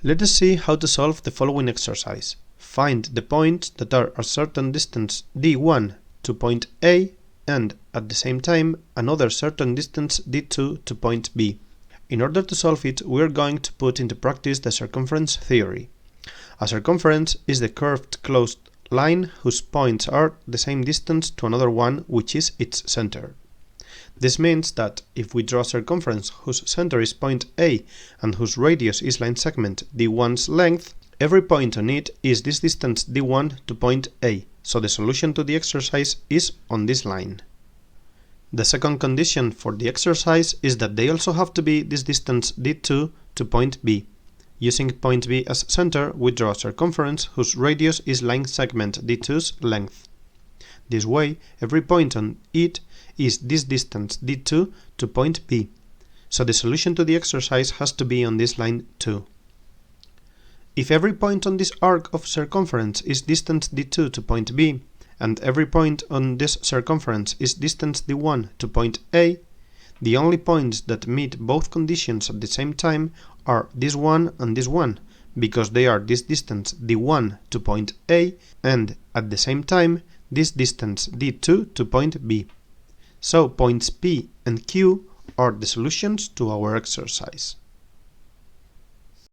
Let us see how to solve the following exercise. Find the points that are a certain distance d1 to point A and, at the same time, another certain distance d2 to point B. In order to solve it, we are going to put into practice the circumference theory. A circumference is the curved closed line whose points are the same distance to another one which is its center. This means that if we draw a circumference whose center is point A and whose radius is line segment d1's length, every point on it is this distance d1 to point A, so the solution to the exercise is on this line. The second condition for the exercise is that they also have to be this distance d2 to point B. Using point B as center, we draw a circumference whose radius is line segment d2's length. This way, every point on it is this distance d2 to point B, so the solution to the exercise has to be on this line too. If every point on this arc of circumference is distance d2 to point B, and every point on this circumference is distance d1 to point A, the only points that meet both conditions at the same time are this one and this one, because they are this distance d1 to point A and, at the same time, this distance d2 to point B. So points P and Q are the solutions to our exercise.